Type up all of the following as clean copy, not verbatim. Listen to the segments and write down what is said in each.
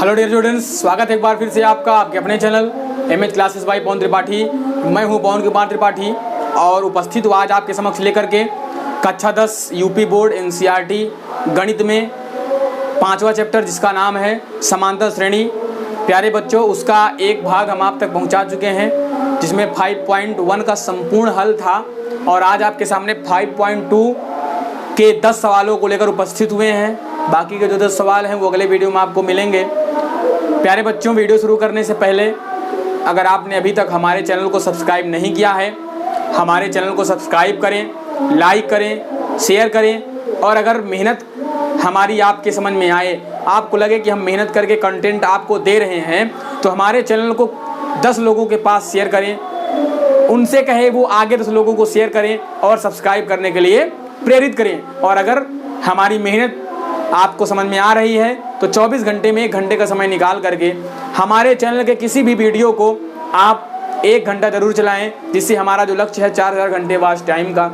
Hello dear students, स्वागत है एक बार फिर से आपका आपके अपने चैनल एमएच क्लासेस बाय पवन त्रिपाठी। मैं हूं पवन कुमार त्रिपाठी और उपस्थित हूं आज आपके समक्ष लेकर के कक्षा 10 यूपी बोर्ड एनसीईआरटी गणित में 5वां चैप्टर जिसका नाम है समांतर श्रेणी। प्यारे बच्चों, उसका एक भाग हम आप तक पहुंचा चुके हैं जिसमें 5.1 का संपूर्ण हल था और आज आपके सामने 5.2 के 10 सवालों को लेकर उपस्थित हुए हैं। बाकी के जो 10 सवाल हैं वो अगले वीडियो में आपको मिलेंगे। प्यारे बच्चों, वीडियो शुरू करने से पहले अगर आपने अभी तक हमारे चैनल को सब्सक्राइब नहीं किया है, हमारे चैनल को सब्सक्राइब करें, लाइक करें, शेयर करें और अगर मेहनत हमारी आपके समझ में आए, आपको लगे कि हम मेहनत करके कंटेंट आपको दे रहे हैं, तो हमारे चैनल को 10 लोगों के पास शेयर करें, उनसे कहें वो आगे 10 लोगों को शेयर करें और सब्सक्राइब करने के लिए प्रेरित करें। और अगर हमारी मेहनत आपको समझ में आ रही है तो 24 घंटे में 1 घंटे का समय निकाल करके हमारे चैनल के किसी भी वीडियो को आप 1 घंटा ज़रूर चलाएं, जिससे हमारा जो लक्ष्य है 4000 घंटे वॉच टाइम का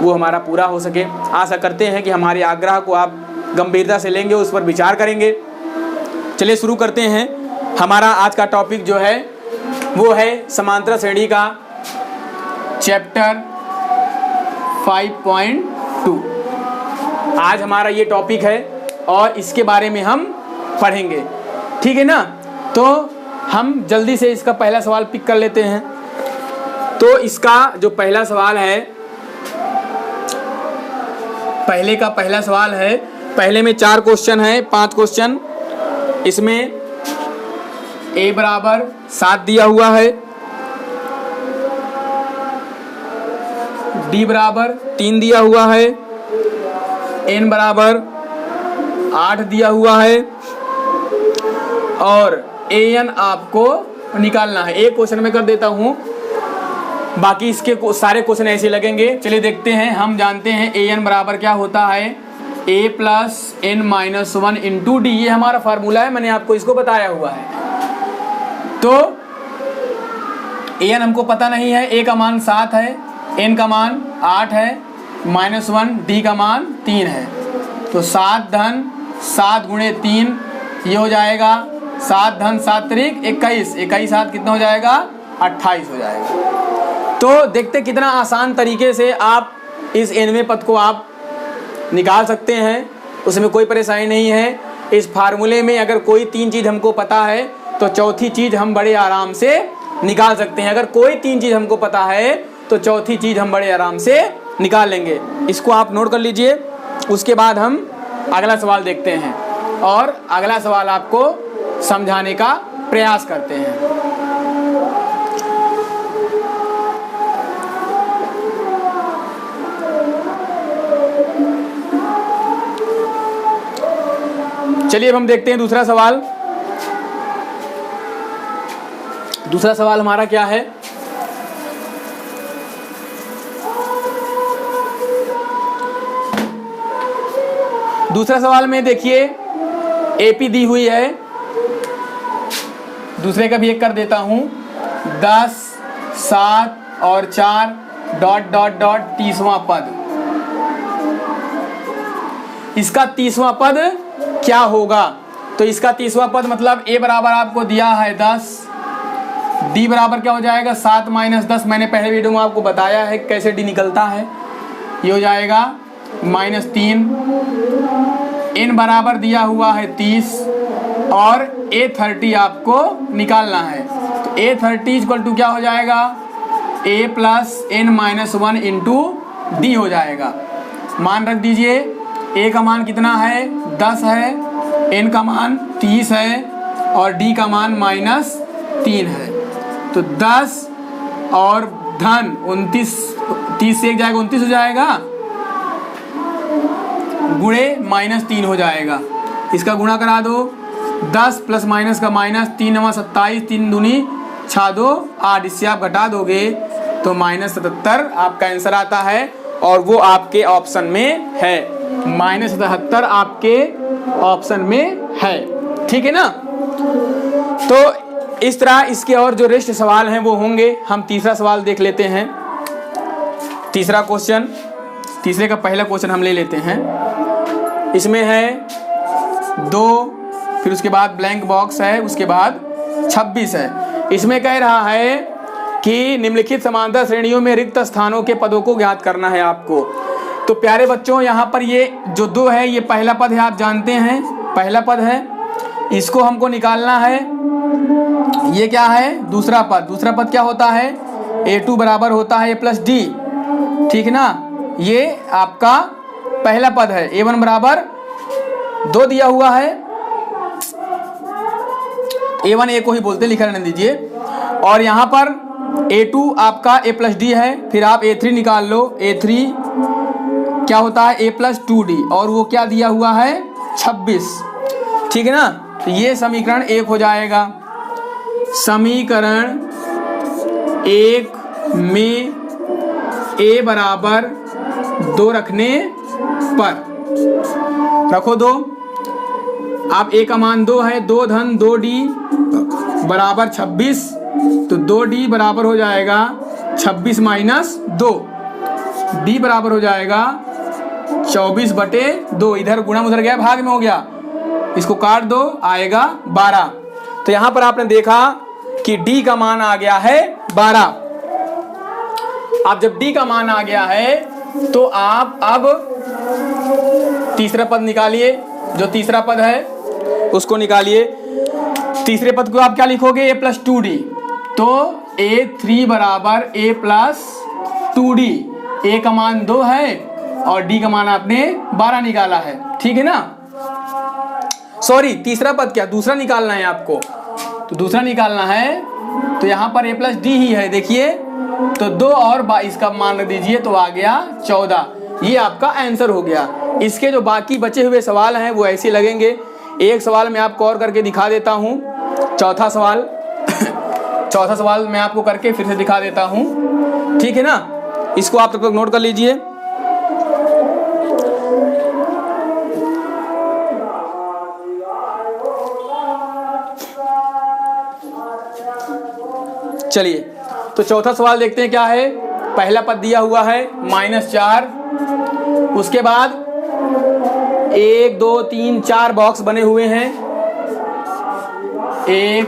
वो हमारा पूरा हो सके। आशा करते हैं कि हमारे आग्रह को आप गंभीरता से लेंगे, उस पर विचार करेंगे। चलिए शुरू करते हैं। हमारा आज का टॉपिक जो है वो है समांतर श्रेणी का चैप्टर 5.2। आज हमारा ये टॉपिक है और इसके बारे में हम पढ़ेंगे, ठीक है ना। तो हम जल्दी से इसका पहला सवाल पिक कर लेते हैं। तो इसका जो पहला सवाल है, पहला सवाल है, पहले में 4 क्वेश्चन है, 5 क्वेश्चन। इसमें a बराबर 7 दिया हुआ है, d बराबर 3 दिया हुआ है, n बराबर 8 दिया हुआ है और an आपको निकालना है। एक क्वेश्चन में कर देता हूं, बाकी इसके सारे क्वेश्चन ऐसे लगेंगे। चलिए देखते हैं। हम जानते हैं an बराबर क्या होता है, a plus n minus 1 into D. ये हमारा फार्मूला है, मैंने आपको इसको बताया हुआ है। तो an हमको पता नहीं है, a का मान 7 है, n का मान 8 है, माइनस 1 d का मान 3 है। तो 7 धन 7 गुणे 3 ये हो जाएगा 7 धन 7 तरीक 21, 21 7 कितना हो जाएगा, 28 हो जाएगा। तो देखते कितना आसान तरीके से आप इस nवें पद को आप निकाल सकते हैं, उसमें कोई परेशानी नहीं है। इस फार्मूले में अगर कोई 3 चीज़ हमको पता है तो चौथी चीज़ हम बड़े आराम से निकाल सकते हैं। अगर कोई 3 चीज़ हमको पता है तो चौथी चीज़ हम बड़े आराम से निकाल लेंगे। इसको आप नोट कर लीजिए। उसके बाद हम अगला सवाल देखते हैं और अगला सवाल आपको समझाने का प्रयास करते हैं। चलिए अब हम देखते हैं दूसरा सवाल। दूसरा सवाल हमारा क्या है, दूसरा सवाल में देखिए एपी दी हुई है। दूसरे का भी एक कर देता हूं, 10, 7 और 4 डॉट डॉट डॉट 30वां पद। इसका 30वां पद क्या होगा? तो इसका 30वां पद मतलब a बराबर आपको दिया है 10, d बराबर क्या हो जाएगा 7 माइनस 10। मैंने पहले वीडियो में आपको बताया है कैसे d निकलता है। ये हो जाएगा -3। n बराबर दिया हुआ है 30 और a30 आपको निकालना है। तो a30 इक्वल टू क्या हो जाएगा, a plus n minus 1 into D हो जाएगा। मान रख दीजिए, a का मान कितना है 10 है, n का मान 30 है और d का मान -3 है। तो 10 और धन 29, 30 से एक जाएगा 29 हो जाएगा, गुणे -3 हो जाएगा। इसका गुणा करा दो, 10 प्लस माइनस का माइनस, 3 9 27, 3 दूनी 6 2 8। इससे आप घटा दोगे तो -77 आपका आंसर आता है और वो आपके ऑप्शन में है। -77 आपके ऑप्शन में है, ठीक है ना। तो इस तरह इसके और जो रेस्ट सवाल हैं वो होंगे। हम तीसरा सवाल देख लेते हैं। तीसरा क्वेश्चन, तीसरे का पहला क्वेश्चन हम ले लेते हैं। इसमें है 2 फिर उसके बाद ब्लैंक बॉक्स है, उसके बाद 26 है। इसमें कह रहा है कि निम्नलिखित समांतर श्रेणियों में रिक्त स्थानों के पदों को ज्ञात करना है आपको। तो प्यारे बच्चों, यहाँ पर ये जो 2 है ये पहला पद है, आप जानते हैं पहला पद है, इसको हमको निकालना है। ये क्या है? दूसरा पद। दूसरा पद क्या होता है? A2 बराबर होता है A प्लस डी, ठीक ना। ये आपका पहला पद है। A1 बराबर 2 दिया हुआ है, A1 A को ही बोलते, लिखा रहने दीजिए। और यहाँ पर A2 आपका A प्लस डी है, फिर आप A3 निकाल लो। A3 क्या होता है? A प्लस 2D, और वो क्या दिया हुआ है? 26, ठीक है ना। तो ये समीकरण 1 हो जाएगा। समीकरण 1 में A बराबर 2 रखने पर, रखो 2, आप A का मान 2 है, 2 धन 2D बराबर 26, तो 2D बराबर हो जाएगा 26 माइनस 2, D बराबर हो जाएगा 24/2। इधर गुणा उधर गया, भाग में हो गया, इसको काट दो, आएगा 12। तो यहां पर आपने देखा कि D का मान आ गया है 12। अब जब D का मान आ गया है तो आप अब तीसरा पद निकालिए। जो तीसरा पद है उसको निकालिए। तीसरे पद को आप क्या लिखोगे? A प्लस 2D, तो A3 बराबर A प्लस 2D। A का मान 2 है और D का मान आपने 12 निकाला है, ठीक है ना। सॉरी, तीसरा पद क्या, दूसरा निकालना है आपको। तो दूसरा निकालना है तो यहाँ पर A प्लस डी ही है, देखिए। तो 2 और 22 का मान रख दीजिए, तो आ गया 14। ये आपका आंसर हो गया। इसके जो बाकी बचे हुए सवाल हैं वो ऐसे लगेंगे। एक सवाल मैं आपको और करके दिखा देता हूँ, चौथा सवाल चौथा सवाल मैं आपको करके फिर से दिखा देता हूँ, ठीक है ना। इसको आप तब तक नोट कर लीजिए। चलिए, तो चौथा सवाल देखते हैं क्या है। पहला पद दिया हुआ है -4, उसके बाद 1 2 3 4 बॉक्स बने हुए हैं। 1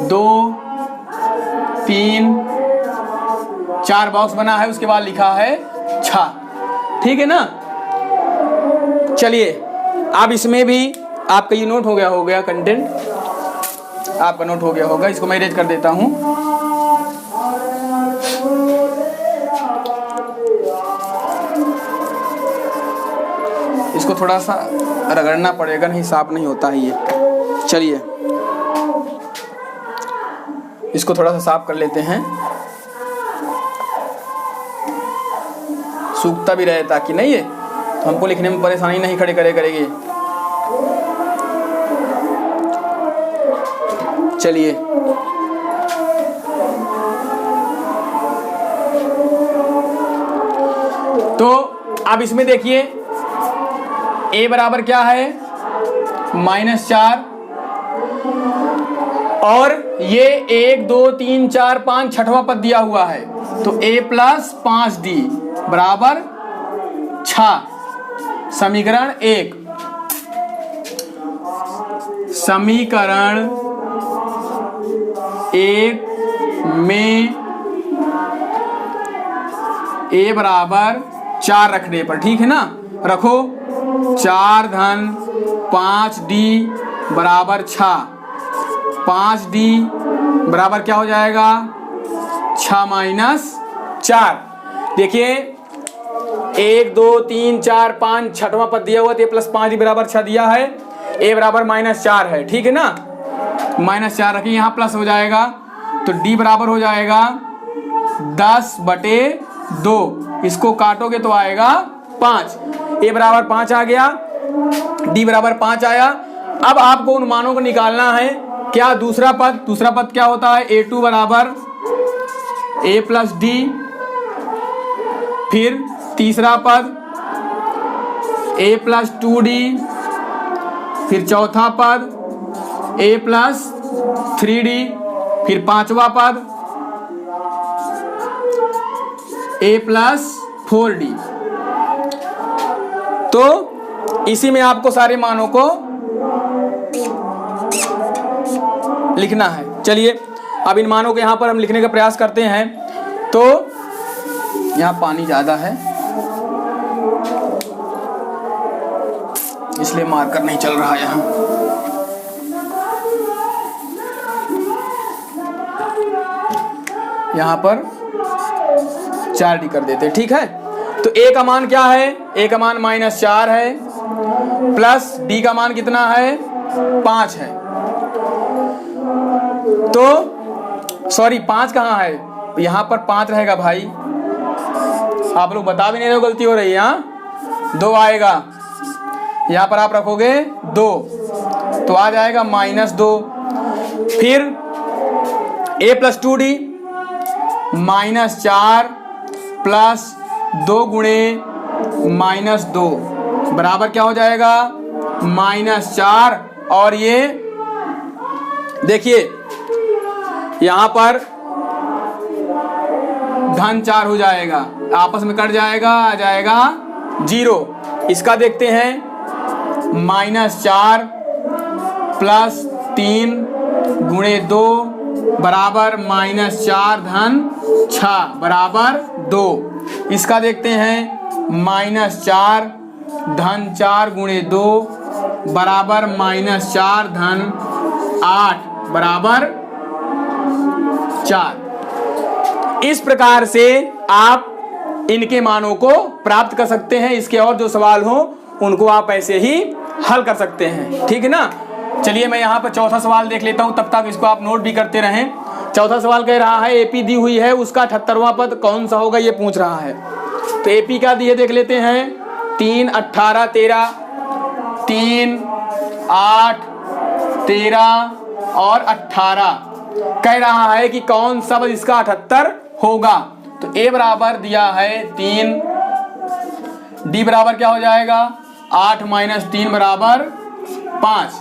2 3 4 बॉक्स बना है, उसके बाद लिखा है 6, ठीक है ना। चलिए, अब इसमें भी आपका ये नोट हो गया कंटेंट आपका नोट हो गया होगा। इसको मैं इरेज कर देता हूं। इसको थोड़ा सा रगड़ना पड़ेगा, नहीं साफ नहीं होता है ये। चलिए, इसको थोड़ा सा साफ कर लेते हैं, सूखता भी रहे ताकि नहीं है तो हमको लिखने में परेशानी नहीं खड़ी करेगी। चलिए, तो अब इसमें देखिए A बराबर क्या है? -4, और ये 1 2 3 4 5 छठवां पद दिया हुआ है, तो A प्लस 5D बराबर 6। समीकरण 1, समीकरण 1 में A बराबर 4 रखने पर, ठीक है ना। रखो 4 धन 5D बराबर 6। 5D बराबर क्या हो जाएगा? 6 माइनस 4। देखिए 1 2 3 4 5 छठवां पद दिया हुआ, तो प्लस 5D बराबर 6 दिया है। A बराबर -4 है, ठीक है ना। -4 रखें, यहाँ प्लस हो जाएगा, तो D बराबर हो जाएगा 10/2। इसको काटोगे तो आएगा 5। A बराबर 5 आ गया, D बराबर 5 आया। अब आपको उन मानों को निकालना है। क्या दूसरा पद क्या होता है? A2 बराबर A प्लस D। फिर तीसरा पद A प्लस 2D। फिर चौथा पद A प्लस 3D। फिर पांचवा पद A प्लस 4D। तो इसी में आपको सारे मानों को लिखना है। चलिए अब इन मानों को यहाँ पर हम लिखने का प्रयास करते हैं। तो यहाँ पानी ज़्यादा है इसलिए मार्कर नहीं चल रहा यहाँ। यहाँ पर 4D कर देते, ठीक है। तो A का मान क्या है? A का मान -4 है, प्लस D का मान कितना है? 5 है। तो सॉरी 5 कहाँ है? यहाँ पर 5 रहेगा भाई, आप लोग बता भी नहीं रहे हो, गलती हो रही है। यहाँ 2 आएगा, यहाँ पर आप रखोगे 2 तो आ जाएगा -2। फिर A + 2D -4 प्लस 2 गुणे -2 बराबर क्या हो जाएगा? -4। और ये देखिए यहाँ पर -4 हो जाएगा, आपस में कट जाएगा, आ जाएगा 0। इसका देखते हैं, -4 प्लस 3 गुणे 2 बराबर -4 धन 6 बराबर 2। इसका देखते हैं, -4 धन 4 गुणे 2 बराबर -4 धन 8 बराबर 4। इस प्रकार से आप इनके मानों को प्राप्त कर सकते हैं। इसके और जो सवाल हो उनको आप ऐसे ही हल कर सकते हैं, ठीक है ना। चलिए मैं यहाँ पर चौथा सवाल देख लेता हूँ, तब तक इसको आप नोट भी करते रहें। चौथा सवाल कह रहा है AP दी हुई है, उसका 78वां पद कौन सा होगा ये पूछ रहा है। तो AP क्या दी है देख लेते हैं, 3, 18, 13, 3, 8, 13 और 18। कह रहा है कि कौन सा पद इसका 78 होगा। तो A बराबर दिया है 3, D बराबर क्या हो जाएगा? 8 - 3 बराबर 5।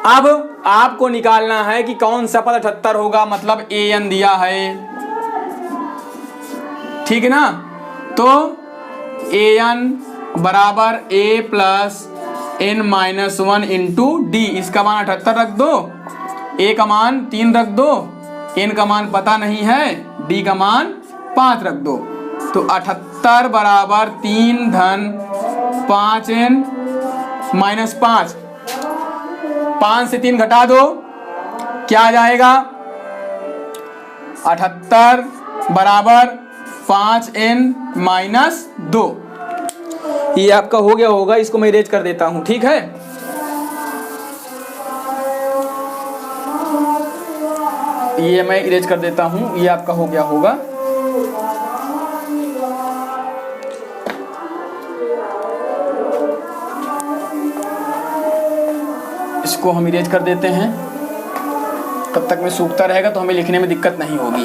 अब आपको निकालना है कि कौन सा पद 78 होगा, मतलब AN दिया है, ठीक है ना। तो AN बराबर A + n-1 इंटू D। इसका मान 78 रख दो, A का मान 3 रख दो, N का मान पता नहीं है, D का मान 5 रख दो। तो 78 बराबर 3 धन 5n - 5। 5 से 3 घटा दो, क्या आ जाएगा? 78 बराबर 5n - 2। ये आपका हो गया होगा, इसको मैं इरेज कर देता हूं, ठीक है। ये मैं इरेज कर देता हूं, ये आपका हो गया होगा। इसको हम इरेज कर देते हैं, तब तक में सूखता रहेगा तो हमें लिखने में दिक्कत नहीं होगी।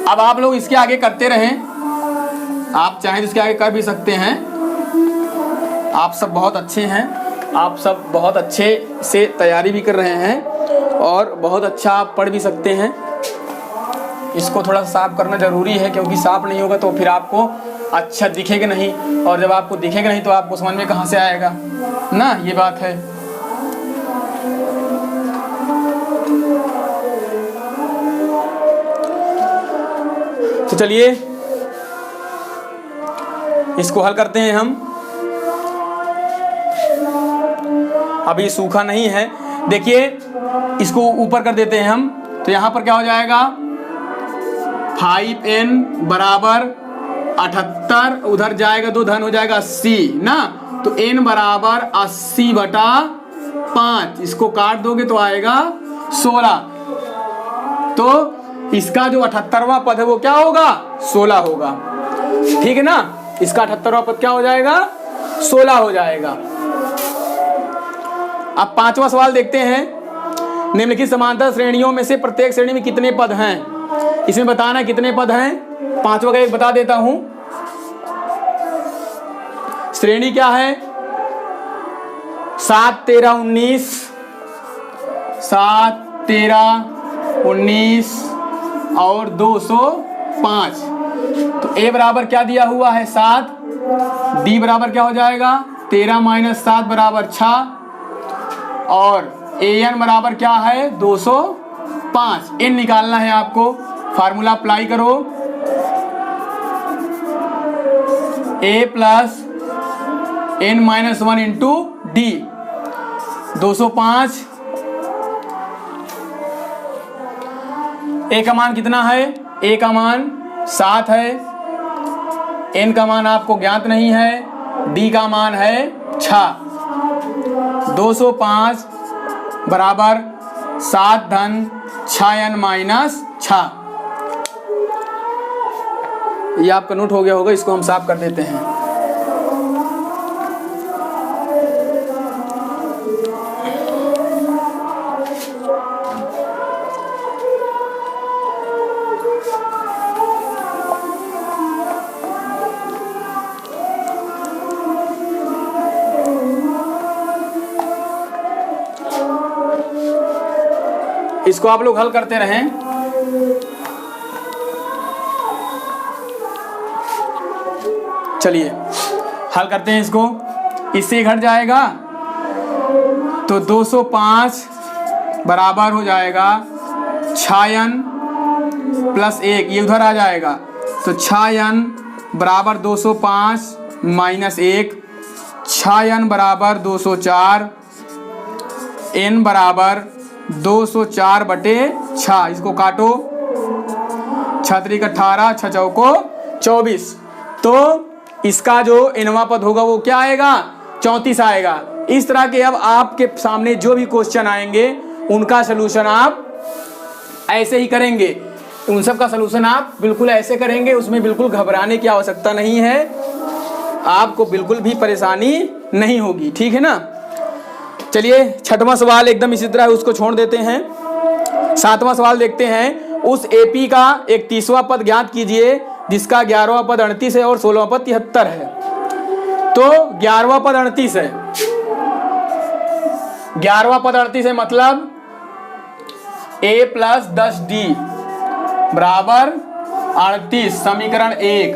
अब आप लोग इसके आगे करते रहें, आप चाहें तो इसके आगे कर भी सकते हैं। आप सब बहुत अच्छे हैं, आप सब बहुत अच्छे से तैयारी भी कर रहे हैं और बहुत अच्छा आप पढ़ भी सकते हैं। इसको थोड़ा साफ करना ज़रूरी है, क्योंकि साफ नहीं होगा तो फिर आपको अच्छा दिखेगा नहीं, और जब आपको दिखेगा नहीं तो आपको समझ में कहाँ से आएगा ना, ये बात है। तो चलिए इसको हल करते हैं हम। अभी सूखा नहीं है, देखिए इसको ऊपर कर देते हैं हम। तो यहाँ पर क्या हो जाएगा? 5n बराबर 78, उधर जाएगा 2 धन हो जाएगा 80 ना। तो n बराबर 80/5, इसको काट दोगे तो आएगा 16। तो इसका जो 78वां पद है वो क्या होगा? 16 होगा, ठीक है ना। इसका 78वां पद क्या हो जाएगा? 16 हो जाएगा। अब 5वां सवाल देखते हैं। निम्नलिखित समांतर श्रेणियों में से प्रत्येक श्रेणी में कितने पद हैं? इसमें बताना कितने पद हैं। 5वां का एक बता देता हूं। श्रेणी क्या है? 7, 13, 19, 7, 13, 19 और 205। तो A बराबर क्या दिया हुआ है? 7, डी बराबर क्या हो जाएगा 13 माइनस 7 बराबर 6 और एन बराबर क्या है 205। एन निकालना है आपको, फार्मूला अप्लाई करो, a plus n minus 1 into d. 205 a का मान कितना है, ए का मान 7 है, एन का मान आपको ज्ञात नहीं है, डी का मान है 6। 205 बराबर 7 धन 6n माइनस 6। ये आपका नोट हो गया होगा, इसको हम साफ कर देते हैं। इसको आप लोग हल करते रहें। चलिए हल करते हैं इसको। इससे घट जाएगा तो 205 बराबर हो जाएगा 6n प्लस 1, ये उधर आ जाएगा तो 6n बराबर 205 माइनस 1, 6n बराबर 204, n बराबर 204 बटे 6। इसको काटो, 6 त्रिक 18, 6 चौको 24। तो इसका जो nवां पद होगा वो क्या आएगा 34 आएगा। इस तरह के अब आपके सामने जो भी क्वेश्चन आएंगे उनका सलूशन आप ऐसे ही करेंगे, उन सब का सलूशन आप बिल्कुल ऐसे करेंगे, उसमें बिल्कुल घबराने की आवश्यकता नहीं है, आपको बिल्कुल भी परेशानी नहीं होगी, ठीक है ना। चलिए 6वां सवाल एकदम इसी तरह उसको छोड़ देते हैं। 7वां सवाल देखते हैं। उस एपी का 31वां पद ज्ञात कीजिए जिसका 11वां पद 38 है और 16वां पद 73 है। तो 11वां पद 38 है, 11वां पद 38 है मतलब a प्लस 10d बराबर 38, समीकरण 1।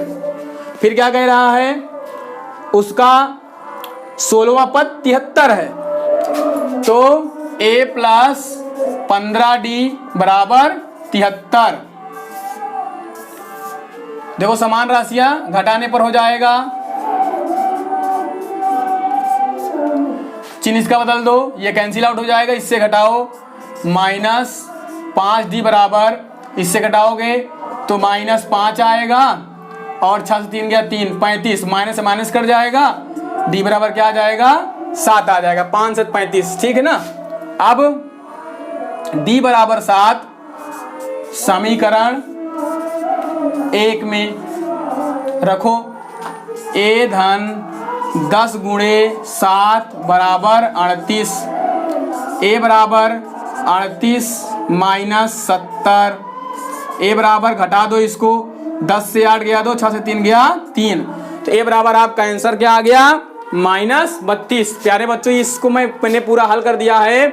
फिर क्या कह रहा है, उसका 16वां पद 73 है तो a प्लस 15d बराबर 73। देखो समान राशियां घटाने पर हो जाएगा, चिन्ह इसका बदल दो, ये कैंसिल आउट हो जाएगा, इससे घटाओ माइनस 5d बराबर, इससे घटाओगे तो माइनस 5 आएगा और 6 से 3 गया 3, 35, माइनस से माइनस कर जाएगा, d बराबर क्या आ जाएगा 7 आ जाएगा, 5 से 35, ठीक है ना। अब d बराबर 7 समीकरण 1 में रखो, a धन 10 गुणे 7 बराबर 38, a बराबर 38 माइनस 70, a बराबर घटा दो इसको, 10 से 8 गया 2, 6 से 3 गया 3, तो a बराबर आपका आंसर क्या आ गया -32। प्यारे बच्चों इसको मैंने पूरा हल कर दिया है।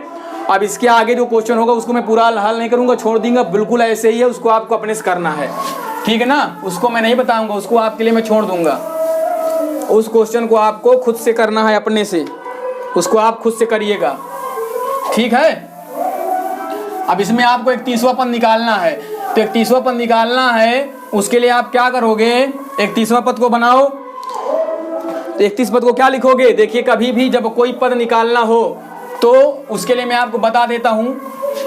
अब इसके आगे जो क्वेश्चन होगा उसको मैं पूरा हल नहीं करूंगा, छोड़ दूंगा, बिल्कुल ऐसे ही है, उसको आपको अपने से करना है, ठीक है ना। उसको मैं नहीं बताऊंगा, उसको आपके लिए मैं छोड़ दूंगा। उस क्वेश्चन को आपको खुद से करना है अपने से, उसको आप खुद से करिएगा, ठीक है। अब इसमें आपको 31वां पद निकालना है, तो 31वां पद निकालना है, उसके लिए आप क्या करोगे, 31वां पद को बनाओ। तो 31 पद को क्या लिखोगे, देखिए कभी भी जब कोई पद निकालना हो तो उसके लिए मैं आपको बता देता हूँ,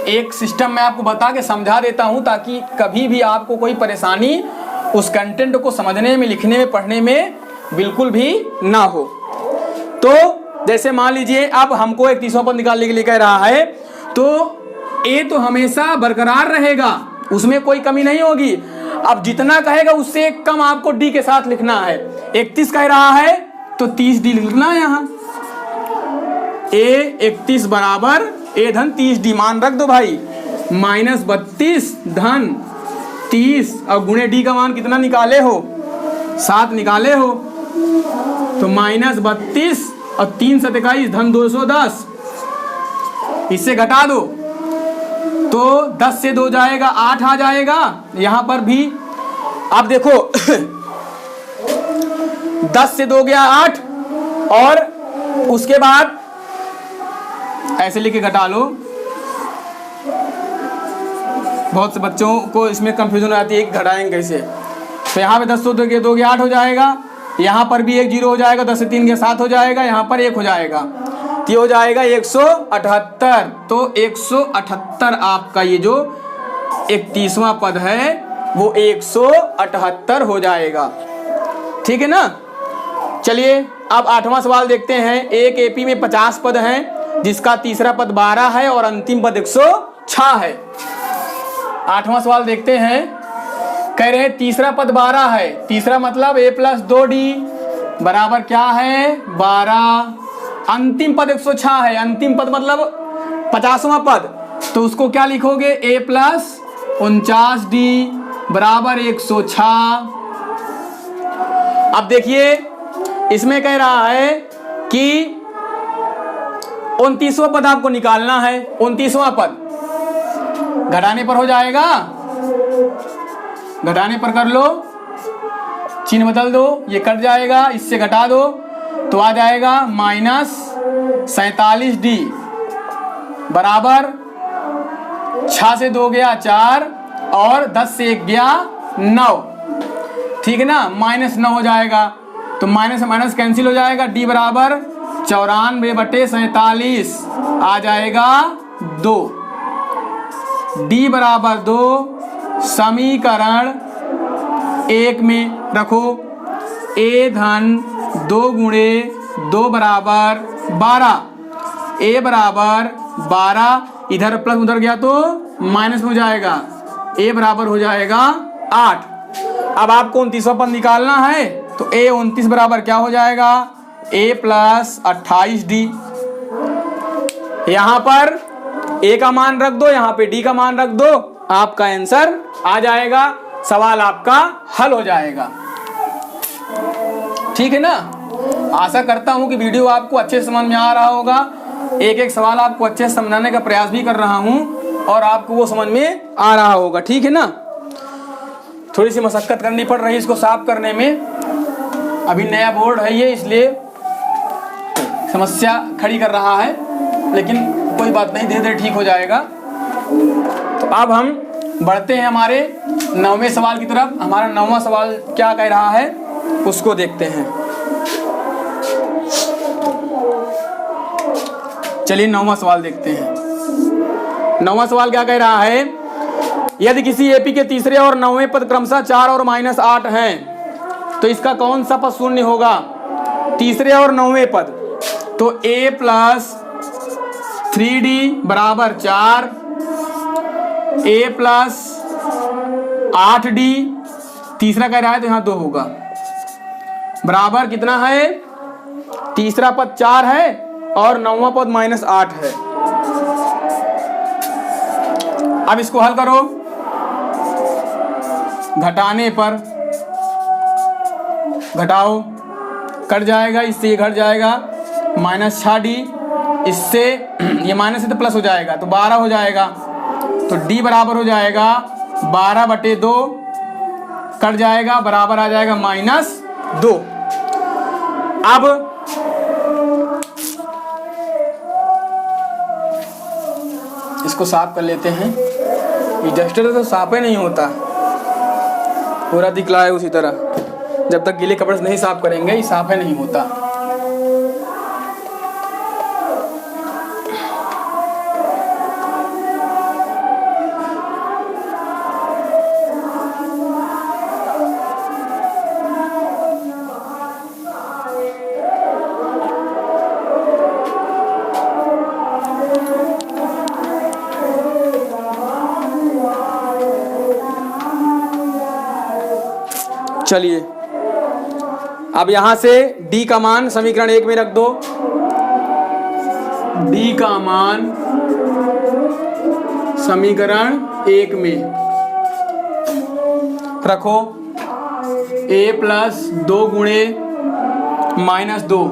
एक सिस्टम मैं आपको बता के समझा देता हूँ ताकि कभी भी आपको कोई परेशानी उस कंटेंट को समझने में, लिखने में, पढ़ने में बिल्कुल भी ना हो। तो जैसे मान लीजिए अब हमको 31वां पद निकालने के लिए कह रहा है, तो ए तो हमेशा बरकरार रहेगा, उसमें कोई कमी नहीं होगी। अब जितना कहेगा उससे कम आपको डी के साथ लिखना है। 31 कह रहा है तो 30d लिखना है यहाँ, a 31 बराबर a धन 30d, मान रख दो भाई, -32 धन 30 और गुणे d का मान कितना निकाले हो 7 निकाले हो, तो -32 और 3 × 27 धन 210, इससे घटा दो तो 10 से 2 जाएगा 8 आ जाएगा। यहाँ पर भी आप देखो 10 से 2 गया 8, और उसके बाद ऐसे लेके घटा लो। बहुत से बच्चों को इसमें कंफ्यूजन आती है कि घटाएंगे कैसे। तो यहाँ पे 10 से 2 गया 8 हो जाएगा, यहाँ पर भी एक 0 हो जाएगा, 10 से 3 गया 7 हो जाएगा, यहाँ पर 1 हो जाएगा, तो ये हो जाएगा 178। तो 178 आपका ये जो 31वां पद है वो 178 हो जाएगा। ठीक है ना। चलिए अब 8वां सवाल देखते हैं। एक एपी में 50 पद हैं जिसका तीसरा पद 12 है और अंतिम पद 106 है। 8वां सवाल देखते हैं। कह रहे हैं तीसरा पद 12 है, तीसरा मतलब a + 2d बराबर क्या है 12, अंतिम पद 106 है, अंतिम पद मतलब 50वां पद, तो उसको क्या लिखोगे a + 49d बराबर 106। अब देखिए इसमें कह रहा है कि 29वां पद आपको निकालना है। 29वां पद घटाने पर हो जाएगा, घटाने पर कर लो, चिन्ह बदल दो, ये कट जाएगा, इससे घटा दो तो आ जाएगा -47d बराबर 6 से 2 गया 4 और 10 से 1 गया 9। ठीक है ना, -9 हो जाएगा, तो माइनस से माइनस कैंसिल हो जाएगा। d बराबर 94/47 आ जाएगा 2। d बराबर 2 समीकरण 1 में रखो। a धन 2 गुणे 2 बराबर 12, a बराबर 12, इधर प्लस उधर गया तो माइनस हो जाएगा, a बराबर हो जाएगा 8। अब आपको 29वां पद निकालना है तो a 29 बराबर क्या हो जाएगा a + 28d। यहां पर a का मान रख दो, यहां पे d का मान रख दो, आपका आंसर आ जाएगा, सवाल आपका हल हो जाएगा। ठीक है ना। आशा करता हूं कि वीडियो आपको अच्छे से समझ में आ रहा होगा। एक एक सवाल आपको अच्छे से समझाने का प्रयास भी कर रहा हूं और आपको वो समझ में आ रहा होगा। ठीक है ना। थोड़ी सी मशक्कत करनी पड़ रही है इसको साफ करने में, अभी नया बोर्ड है ये, इसलिए समस्या खड़ी कर रहा है, लेकिन कोई बात नहीं, धीरे धीरे ठीक हो जाएगा। तो अब हम बढ़ते हैं हमारे 9वें सवाल की तरफ। हमारा 9वां सवाल क्या कह रहा है उसको देखते हैं। चलिए 9वां सवाल देखते हैं। 9वां सवाल क्या कह रहा है, यदि किसी एपी के तीसरे और 9वें पद क्रमशः 4 और -8 हैं तो इसका कौन सा पद शून्य होगा। तीसरे और 9वें पद, तो a + 3d बराबर 4, a + 8d, तीसरा कह रहा है तो यहाँ 2 होगा, बराबर कितना है, तीसरा पद 4 है और 9वां पद -8 है। अब इसको हल करो, घटाने पर घटाओ, कट जाएगा, इससे ये घट जाएगा, -6d, इससे ये माइनस से तो प्लस हो जाएगा तो 12 हो जाएगा, तो d बराबर हो जाएगा 12/2, कट जाएगा, बराबर आ जाएगा -2। अब इसको साफ कर लेते हैं। ये डस्टर तो साफ ही नहीं होता, पूरा दिखला है उसी तरह, जब तक गीले कपड़े से नहीं साफ करेंगे ये साफ ही नहीं होता। चलिए अब यहां से d का मान समीकरण 1 में रख दो, d का मान समीकरण 1 में रखो, a + 2 गुणे -2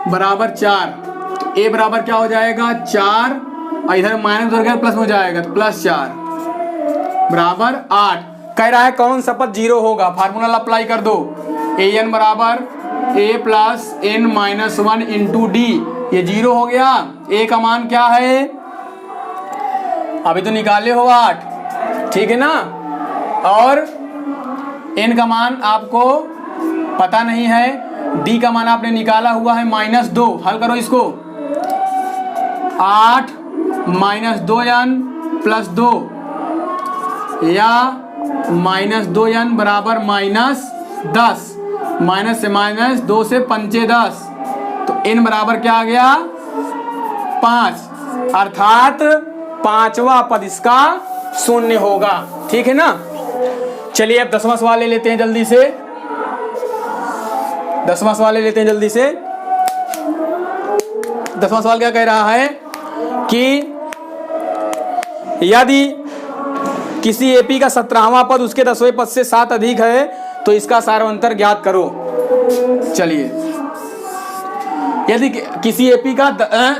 बराबर 4, तो a बराबर क्या हो जाएगा 4, इधर माइनस हो गया प्लस हो जाएगा तो +4 बराबर 8। कह रहा है कौन सा पद जीरो होगा, फार्मूला अप्लाई कर दो, an बराबर a plus n minus 1 into D, ये जीरो हो गया। a का मान क्या है, अभी तो निकाले हो 8, ठीक है ना, और n का मान आपको पता नहीं है, d का मान आपने निकाला हुआ है -2, हल करो इसको, 8 माइनस 2n प्लस 2 या -2n बराबर -10, माइनस से माइनस 2 से 5 10, तो n बराबर क्या आ गया 5, अर्थात पांचवा पद इसका शून्य होगा, ठीक है ना। चलिए अब 10वां सवाल ले लेते हैं जल्दी से, 10वां सवाल ले लेते हैं जल्दी से। 10वां सवाल क्या कह रहा है कि यदि किसी एपी का 17वां पद उसके 10वें पद से 7 अधिक है तो इसका सारवंतर ज्ञात करो। चलिए, यदि किसी एपी का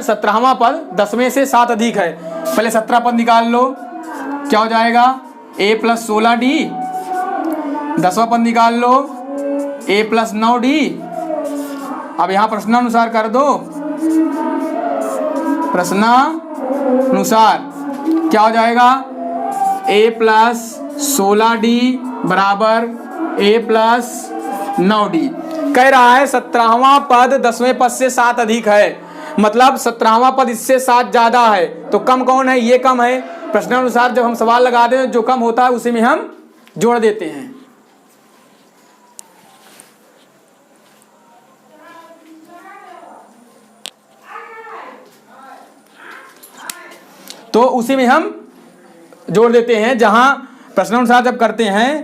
17वां पद 10वें से 7 अधिक है, पहले 17 पद निकाल लो, क्या हो जाएगा a प्लस 16d, 10वां पद निकाल लो a प्लस 9d। अब यहां प्रश्नानुसार कर दो, प्रश्नानुसार क्या हो जाएगा, a प्लस 16d बराबर a प्लस 9d। कह रहा है 17वां पद 10वें पद से 7 अधिक है, मतलब 17वां पद इससे 7 ज्यादा है, तो कम कौन है, ये कम है। प्रश्नानुसार जब हम सवाल लगा दें जो कम होता है उसी में हम जोड़ देते हैं। तो उसी में हम जोड़ देते हैं, जहां प्रश्नानुसार जब करते हैं